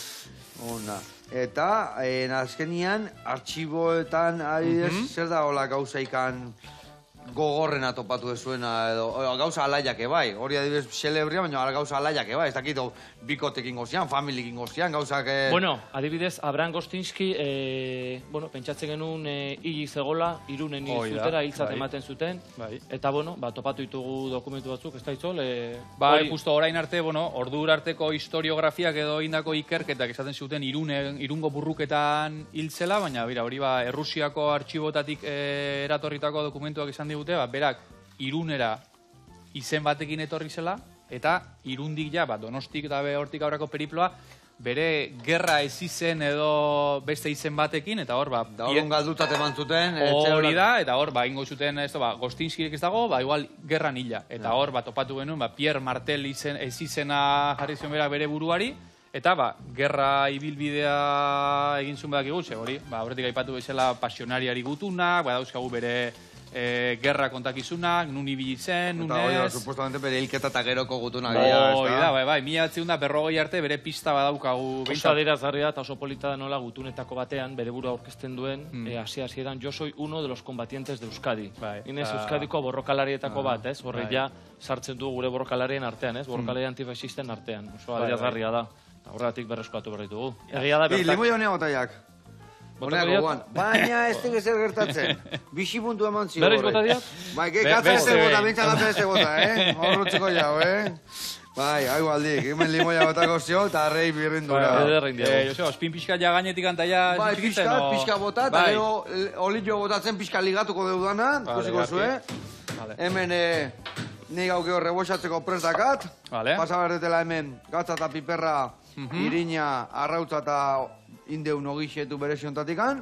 Eta, azkenian, artxiboetan, adibidez, zer da hola gauzaikan gogorrena topatu dezuena edo gauza alaiak ebai. Hori adibidez celebria, baina gauza alaiak ebai. Ez dakit bikotekin gozian, familiekin gozian, gauzak... Bueno, adibidez, Abraham Gostinski, pentsatzen genuen hili zegola, Irunen hil zutera, hiltzat ematen zuten. Eta, topatu ditugu dokumentu batzuk, ez da itzol? Justo orain arte, ordu arteko historiografiak edo indako ikerketak esaten zuten Irungo burruketan hiltzela, baina hori Errusiako artxibotatik eratorritako dokumentuak esan digute, berak Irunera izen batekin etorri zela, eta Irundik Donostik eta hortik aurrako periploa, bere gerra ez izen edo beste izen batekin, eta hor, Da hor galdutat eman zuten. Hori da, eta hor, ingo zuten, Gostinskirik ez dago, igual gerran hila. Eta hor, topatu genuen, Pierre Martel ez izena jarri zion bere buruari, eta gerra ibilbidea egin zuen bedak igutze, hori, horretik aipatu bezala pasionariari gutunak, dauzkagu bere gerra kontakizunak, nun ibili zen, nun ez... Eta hori, supuestamente bere hilketa eta geroko gutunak. Hori da, 1940 arte bere pista badaukagu. Oso adierazgarria eta oso polita da nola gutunetako batean, bere burua aurkezten duen, hasieran, yo soy uno de los combatientes de Euskadi. Inez Euskadiko borrokalarietako bat, ez? Horre ja sartzen du gure borrokalarien artean, ez? Borrokalari antifasisten artean. Oso adierazgarria da. Horregatik berreskatu berritugu. Egia da bertak... Limoia honea botaiak. Baina ez dugu zer gertatzen. Bixi puntu eman zigo. Berriz bota diak? Bai, gatza ez bota, bintza gatza ez bota, Horrutzeko jau, Bai, hau aldik, hemen limoia botako zio, eta arrei birrindura. Joseba, espin pixka ja gainetik antaia... Bai, pixka bota, eta gero olio botatzen pixka ligatuko deudana, ikusiko zue. Hemen nik hauke rebosatzeko prestakat. Pasaberdetela hemen gatza eta piperra, irina, arrautza eta indeun ogixetu bere siontatikan.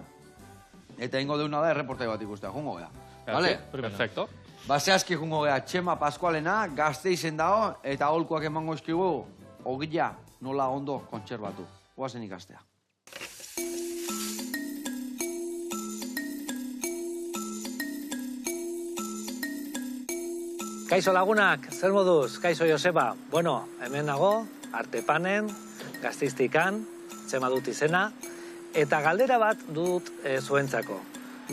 Eta ingo deuna da erreportai bat ikustea, jungo gea. Vale? Perfecto. Zehazki jungo gea, Txema Paskualena, Gasteizen dago, eta aholkuak emango eskigu, ogila nola ondo kontserbatu. Oazen ikastea. Kaixo lagunak, zer moduz? Kaixo Joseba. Bueno, hemen nago, Artepanen, Gasteiztikan, Txema dut izena, eta galdera bat dut zuentzako.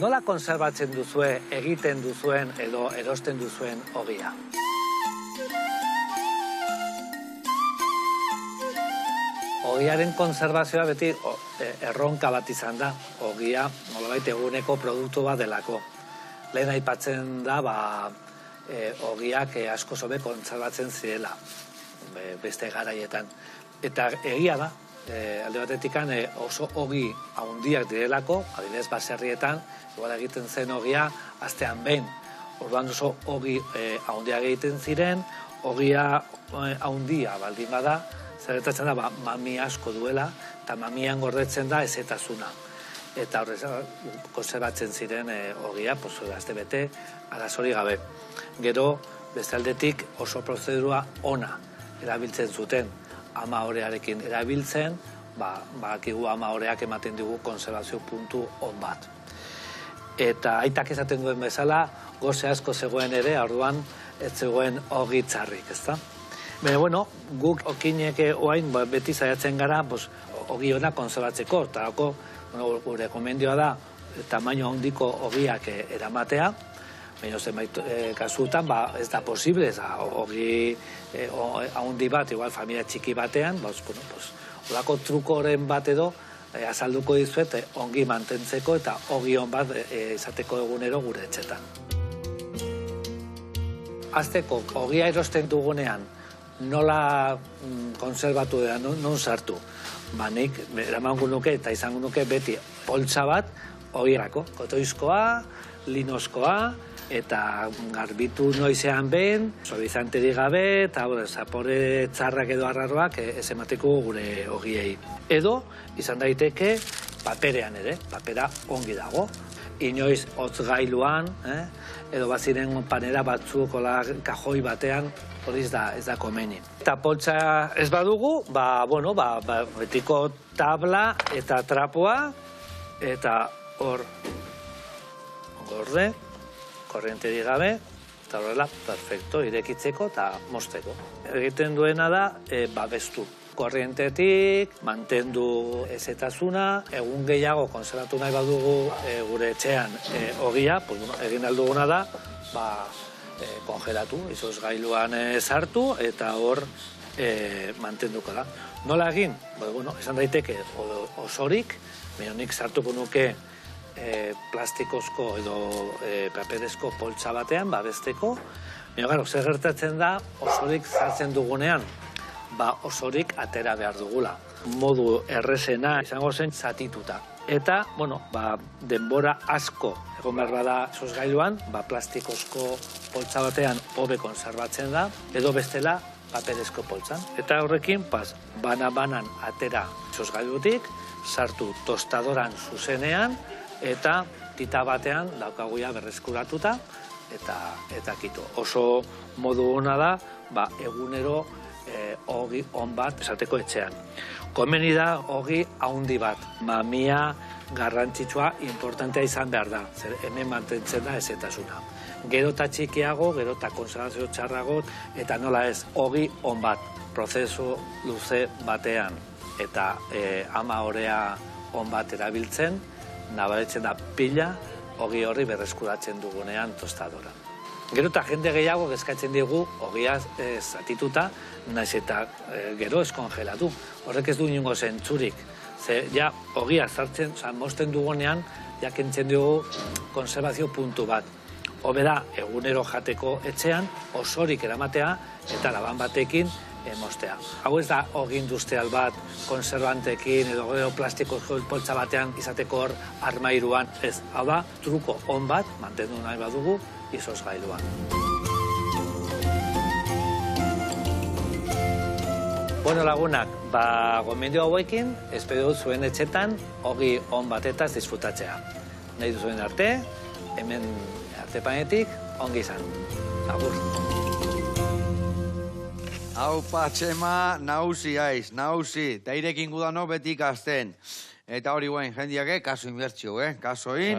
Nola konserbatzen duzue, egiten duzuen edo erosten duzuen ogia? Ogiaren konservazioa beti erronka bat izan da. Ogia, nolabait eguneko produktu bat delako. Lehen aipatzen da, ogiak asko zobe konserbatzen zirela, beste garaietan. Eta egia da, alde batetik oso ogi haundiak direlako, adibidez baserrietan, igual egiten zen ogia astean behin. Orduan oso ogi haundiak egiten ziren, ogia haundia baldin bada, zerretatzen da mami asko duela, eta mamian gordetzen da ezetasuna. Eta horrez, konserbatzen ziren ogia, gazte bete, arazori gabe. Gero, beste aldetik oso prozedura ona erabiltzen zuten. Ama horearekin erabiltzen, bakigu ama horeak ematen digu konservazio puntu on bat. Eta aitak esaten duen bezala, goze asko zegoen ere, orduan ez zegoen ogi txarrik, ezta? Baina, bueno, guk okinek oain beti zaiatzen gara ogi ona konservatzeko, eta gure komendioa da tamaino handiko ogiak eramatea, baina zenbait kasutan ez da posible, ogi handi bat, igual familia txiki batean, olako trukoren bat edo azalduko dizuet ongi mantentzeko eta ogi on bat izateko egunero gure etxetan. Azteko, ogia erosten dugunean, nola konservatu da, non sartu? Nik eramango nuke eta izango nuke beti poltsa bat ogirako, kotoizkoa, linoskoa, eta garbitu noizean behin, suavizanterik gabe, eta zapore txarrak edo arraroak ez emateko gure ogiei. Edo, izan daiteke, paperean ere, papera ongi dago. Inoiz hotzgailuan, edo baziren panera batzuk kajoi batean, hori ez da komeni. Eta poltsa ez badugu, betiko tabla eta trapoa, eta hor gorde, korrienterik gabe, eta horrela, perfecto, irekitzeko eta mosteko. Egiten duena da, babestu. Korrientetik, mantendu ezetasuna, egun gehiago konservatu nahi badugu gure etxean ogia, egin alduguna da, kongelatu, izozgailuan sartu, eta hor mantenduko da. Nola egin? Bueno, esan daiteke osorik, nik sartuko nuke plastikozko edo paperezko poltsa batean, babesteko. Gero, zer gertatzen da, osorik sartzen dugunean, osorik atera behar dugula. Modu errezena izango zen zatituta. Eta, denbora asko egon behar bada izozgailuan, plastikozko poltsa batean hobe konserbatzen da, edo bestela paperezko poltsan. Eta horrekin, bana-banan atera izozgailutik, sartu tostadoran zuzenean, eta tita batean daukaguia berreskuratuta, eta kito. Oso modu hona da, egunero ogi on bat esateko etxean. Komeni da ogi haundi bat. Mamia garrantzitsua importantea izan behar da. Zer hemen mantentzen da ezetasuna. Gero eta txikiago, gero eta konservazio txarragot, eta nola ez, ogi on bat. Prozesu luze batean eta ama orea on bat erabiltzen, nabaritzen da pila, ogi horri berreskuratzen dugunean tostadoran. Gero eta jende gehiago eskatzen digu ogia zatituta, naiz eta gero eskongelatu. Horrek ez du inongo zentzurik. Ze, ogia sartzen, mozten dugunean, kentzen dugu konservazio puntu bat. Hobe da, egunero jateko etxean, osorik eramatea, eta laban batekin moztea. Hau ez da ogi industrial bat, konservantekin, edo plastikozko poltsa batean izateko hor armairuan. Ez, hau da, truko on bat, mantendu nahi badugu, izozgailuan. Bueno, lagunak, gomendio hauekin, espero dut zuen etxetan, ogi on batetaz disfrutatzea. Nahi duzuen arte, hemen artepanetik, ongi izan. Agur. Aupa, Txema, nauzi aiz, nauzi. Ta irekin gudano betik azten. Eta hori guen, jendiak, kaso inbertzio, kasoin.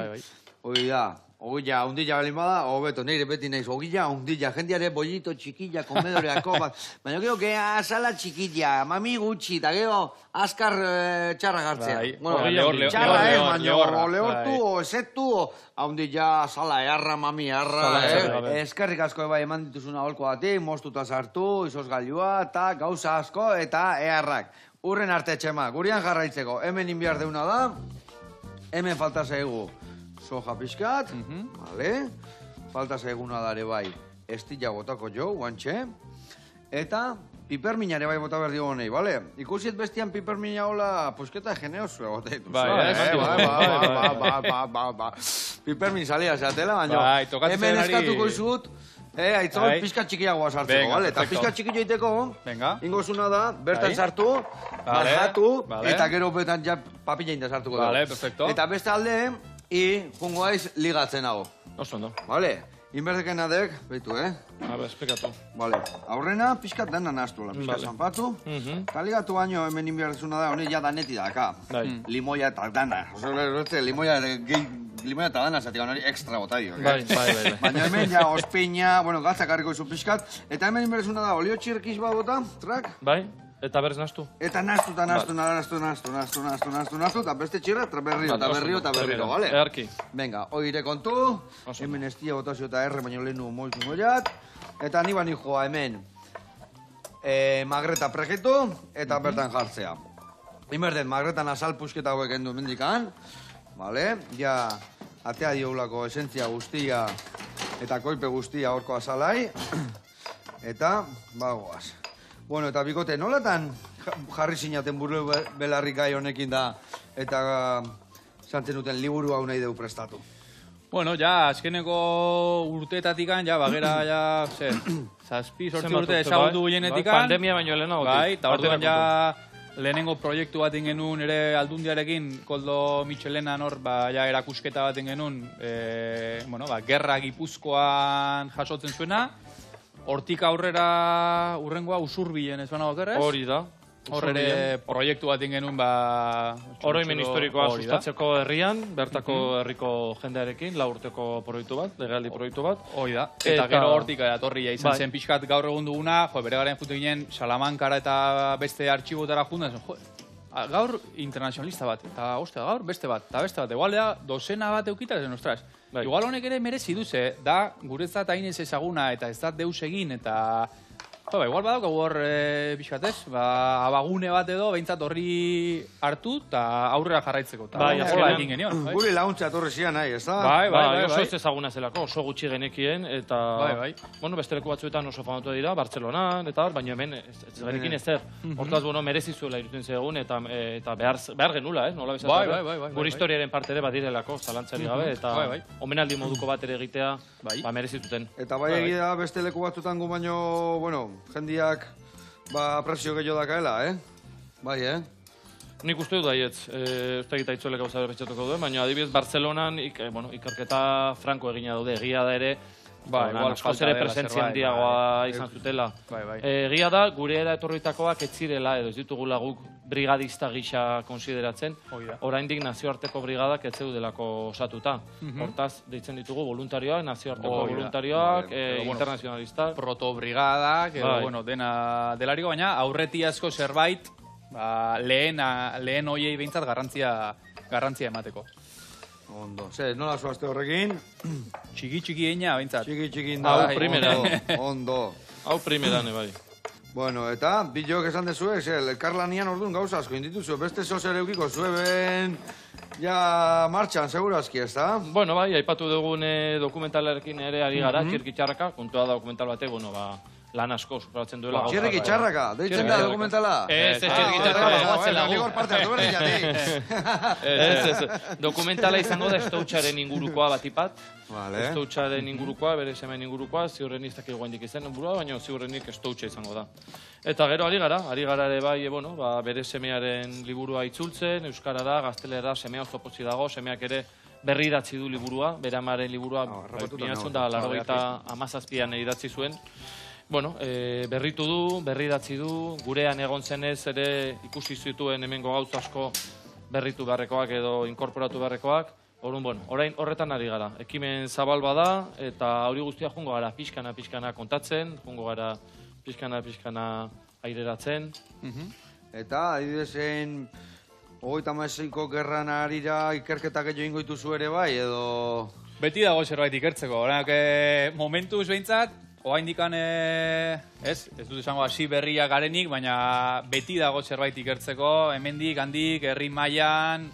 Hori da, ogilla, ondilla balin bada, hobeto, nire beti naiz, ogilla, ondilla, jendiare bollito, txikilla, komedoreako, baina gero, azala txikilla, mami gutxi, eta gero, azkar txarra gartzea. Txarra ez, baina, lehortu, ezetu, ondilla, azala, eharra, mami, eharra, eskerrik asko bai eman dituzuna holko batik, moztuta sartu, izozgailua, eta gauza asko, eta eharrak. Urren arte, Txema, gurian jarraitzeko, hemen inbiar deuna da, hemen falta zaigu. Soja pixkat, vale. Falta zaiguna dare bai, estilla botako jo, guantxe. Eta piperminare bai bota berdi honei, vale? Ikusiet bestian pipermina hola, pusketa generosu egote dituz. Pipermin salia zeatela, baina hemen eskatuko izut, aitzol pixka txikiagoa sartzeko, vale? Eta pixka txikillo iteko, ingozuna da, bertan sartu, marjatu, eta gero betan ja papilla inda sartuko da. Vale, perfecto. Eta beste alde, jungo aiz ligatzen hau. Oso ondo. Vale, inberdeken adek, behitu, esplikatu. Vale, aurrena pixkat dena naztu, pixkat zanpatu. Eta ligatu baino hemen inberdezuna da, honi ja daneti daka. Limoia eta dana. Limoia eta dana zatik, hori ekstra bota dio. Baina hemen ja ospina, gatzak harriko izu pixkat. Eta hemen inberdezuna da, olio txirkiz bat bota, trak? Bai. Eta berz naztu? Eta naztu, eta beste txirra, eta berriro, vale? Earki. Venga, oire kontu, hemen estia botazio eta erre, baino lehenu moitu noiat, eta ni bani joa hemen magreta pregetu, eta bertan jartzea. Imerden, magretan azal pusketa hauek endu mendikan, vale? Ja, atea diogulako esentzia guztia, eta koipe guztia horko azalai, eta, bagoaz. Bueno, eta bikote, nolatan jarri zinaten buru belarrik gai honekin da, eta zantzen duten liburu hau nahi dugu prestatu? Bueno, ja, azkeneko urteetatikan, ja, bagera, ja, zazpi, sortzi urte ezagutu geneetikan. Pandemia baino lehenago. Bai, eta orduan ja lehenengo proiektu bat genuen ere Aldundiarekin, Koldo Michelenan hor, ja, erakusketa bat genuen, gerra Gipuzkoan jasotzen zuena. Hortik aurrera urrengoa Usurbilen ez banago okerrez? Hori da. Hor ere proiektu bat genuen oroimen historikoa sustatzeko herrian, bertako herriko jendearekin, 4 urteko proiektu bat, legealdi proiektu bat. Hori da. Eta gero hortik atorria izan zen pixkat gaur egun duguna, bere garen jute ginen Salamankara eta beste artxibotara jundan, gaur internazionalista bat, eta ostia, gaur beste bat, eta beste bat, igualea dozena bat eukita, ostras. Igual honek ere merezi duze, da guretzat hain ez ezaguna, eta ez da deus egin, eta... igual badauka hor pixkatez, abagune bat edo, behintzat horri hartu, eta aurrera jarraitzeko. Bai, egin genion. Guri launtza torre zian nahi, ez da? Bai. Oso ez ezaguna zelako, oso gutxi genekien, eta... Bueno, beste leku batzuetan oso famatu dira, Bartzelonan, eta hor, baina hemen ez genekin ezer. Hortaz, bueno, merezizuela iruten zegoen, eta behar genula, nola bezala. Gure historiaren parte ere badirelako, zalantzari gabe, eta omenaldi moduko bat ere egitea, merezituten. Eta bai egia beste leku batzutan gu baino, bueno, jendiak presio gehiago dakaela, Bai, Nik uste dut daietz, ez da egita itzolek gauza berretxatuko duen, baina adibidez Bartzelonan ikerketa franko egina daude, egia da ere, askoz ere presentzia handiagoa izan zutela. Egia da, gure era etorritakoak ez zirela, edo ez ditugula guk brigadista gisa konsideratzen, oraindik nazioarteko brigadak ez zeudelako osatuta. Hortaz, deitzen ditugu voluntarioak, nazioarteko voluntarioak, internazionalistak. Protobrigadak, edo, dena delariko, baina aurretiazko zerbait, lehen hoiei behintzat garrantzia emateko. Ondo. Nola zoazte horrekin? Txiki eina, behintzat. Txiki Hau primeran. Ondo. Hau primeran, bai. Bueno, eta, bilok esan dezuek, elkarlanian orduan gauza asko indituzu, beste zozer eukiko zueben ja martxan, segurazki, ez da? Bueno, bai, aipatu dugun dokumentalarekin ere ari gara, txirkitxarraka, kontua da dokumental batek, lan asko supratzen duela gauza. Txirkitxarraka, deitzen da dokumentala? Ez, txirkitxarraka, guatzen lagu. Ligor parte hartu berdi Ez. Dokumentala izango da Stoutxaren ingurukoa batipat. Stoutxaren ingurukoa, bere semen ingurukoa, ziurren iztak egoendik izan burua, baina ziurrenik Stoutxa izango da. Eta gero ari gara ere bai, bere semearen liburua itzultzen, euskarara, gaztelera, semea oso potzi dago, semeak ere berri idatzi du liburua, bere amaren liburua, binatzen da, 97an idatzi zuen. Berritu du, berri idatzi du, gurean egon zenez ere ikusi zituen hemengo gauza asko berritu beharrekoak edo inkorporatu beharrekoak. Orain horretan ari gara. Ekimen zabal bada eta hori guztia jungo gara pixkana kontatzen, jungo gara pixkana aireratzen. Eta, adidezen, 36ko gerran arira ikerketak egin ingo dituzu ere bai, edo... Beti dago zerbait ikertzeko. Momentuz behintzat, oain dikan, ez dut esango hasi berriak garenik, baina beti dago zerbait ikertzeko, hemendik, handik, herri mailan,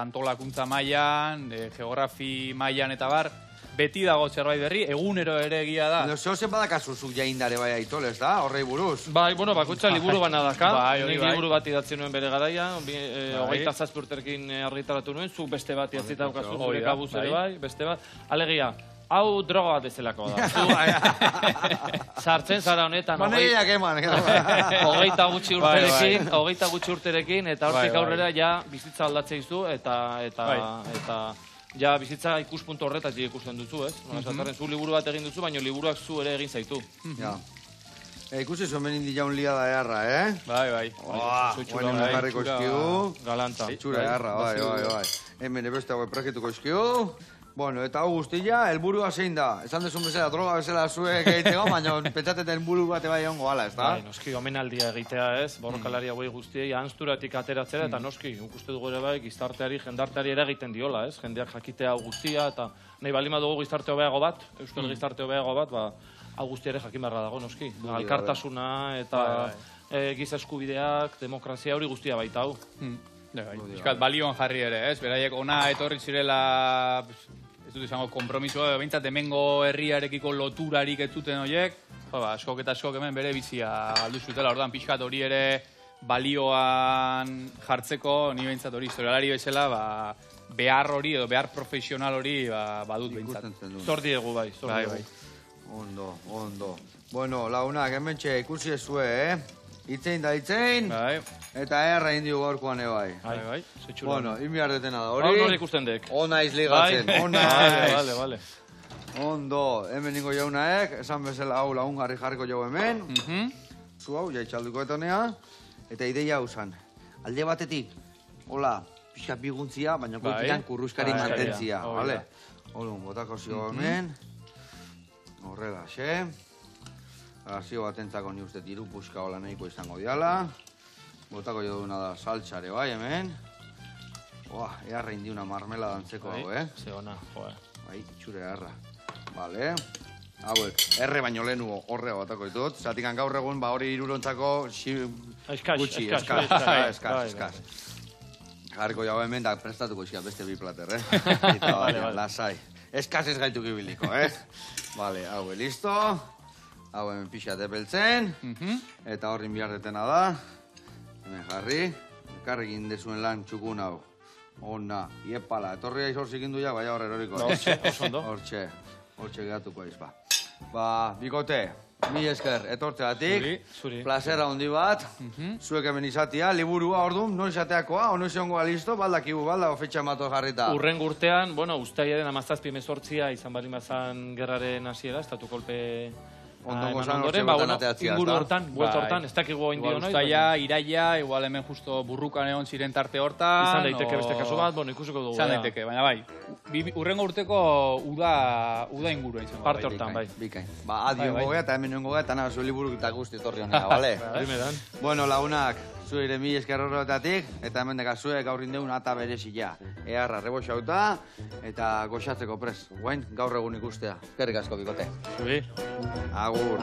antolakuntza mailan, geografi mailan eta bar, beti dago zerbait berri, egunero ere egia da. Zozen badakazu zuk jaindare bai aitol, ez da? Horrei buruz? Bai, bakutza liburu bana daka. Nik liburu bat idatzi nuen bere garaia, 27 urterekin argitaratu nuen, zuk beste bat idatzita daukazu, zure kabuz ere bai, beste bat. Alegia, hau droga bat bezalako da. Sartzen zara honetan, hogeita gutxi urterekin, eta hortik aurrera ja bizitza aldatzea izu, eta ja bizitza ikuspuntu horretak ikusten duzu, ez? Esatarren zu liburu bat egin duzu, baina liburuak zu ere egin zaitu. Ikusi zuen indi jaun lia da eharra, Bai. Guainen jarriko eskiu. Galanta. Txura eharra, bai. Hemen ebeste hau eprakituko eskiu. Bueno, eta hau guztia, helburua zein da. Esan desun bezala, droga bezala zuek egiteko, baina pentsatzen helburu bate bai ongo gala, ez da? Bai, noski, omenaldia egitea ez, borrokalari hauei guztiei, ahanzturatik ateratzera, eta noski, uste dugu ere bai, gizarteari, jendarteari ere egiten diola, ez? Jendeak jakitea hau guztia, eta nahi balima dugu gizarte hobeago bat, euskal gizarte hobeago bat, hau guztia ere jakin beharra dago, noski. Alkartasuna eta giza eskubideak, demokrazia hori guztia baita hau. Euskat, balioan jarri ere, ez? Beraiek ona etorri zirela, ez dut izango kompromisoa, behintzat hemengo herriarekiko loturarik ez zuten horiek, askok eta askok hemen bere bizia aldu zutela, ordan pixkat hori ere balioan jartzeko, ni behintzat hori historialari bezala, behar hori edo behar profesional hori badut behintzat. Zor diegu bai, zor diegu. Ondo. Bueno, launak, hemen txe, ikusi ezue, Itzein da itzein, eta erra indio gaurkoan ebai. Bai, Bueno, inbiardetena da hori. Hau nore ikusten dek. Onaiz ligatzen, Vale. Ondo, hemen ningo jaunaek, esan bezala hau lagungarri jarriko jau hemen. Zu hau, jaitxalduko etonea. Eta ideia hau zan. Alde batetik, hola, pixka biguntzia, baina goitikan kurruskari mantentzia. Olun, botako zio hemen. Horrela, xe. Zio batentzako ni uste tiru puska hola nahiko izango diala. Botako jo duguna da saltxare, bai, hemen. Earra indiuna marmela dantzeko hau, Ze ona, joe. Bai, itxure earra. Vale. Hauek, erre baino lehenu horrega batako ditut. Zatikan gaur egun, hori irurontzako gutxi, eskas. Jarriko jau hemen, da prestatuko izia beste bi plater, Eta lasai. Eskas ez gaituk ibiliko, Vale, haue, listo. Hau hemen pixat epeltzen. Eta horrin biharretena da. Hemen jarri. Ekarrekin dezuen lan txukun hau. Ona, iepala, etorria izorzik indu ja, baina horre eroriko. Hortxe gehatuko aiz, bikote, mi esker etortzeatik, plazera hondi bat, zuek hemen izatea, liburua, orduan, non izateakoa, o noiz egongoa listo, baldakigu, baldago fetxa matoz jarrita. Urren urtean, ustaiaren 17/18 izan bali mazan gerraren hasiera, estatu kolpe Ondongo eman ondoren, inguru hortan, buelta hortan, ez dakigu indio noiz. Ustaia, iraia, igual hemen justo burrukan egon ziren tarte hortan. Izan daiteke beste kasu bat, ikusiko dugu. Izan daiteke, baina bai. Urrengo urteko uda ingurua izango. Parte hortan, bai. Bikain. Adio gogea eta hemen nuen gogea eta nahi zuen liburuk eta guzti etorri honega, bale? Bueno, lagunak, zuire mi esker horretatik, eta hemen deka zuek gaur indeun ata berezila. Earra reboxauta eta goxatzeko pres. Guain, gaur egun ikustea. Eskerrik asko, bikote. Zuri. Agur.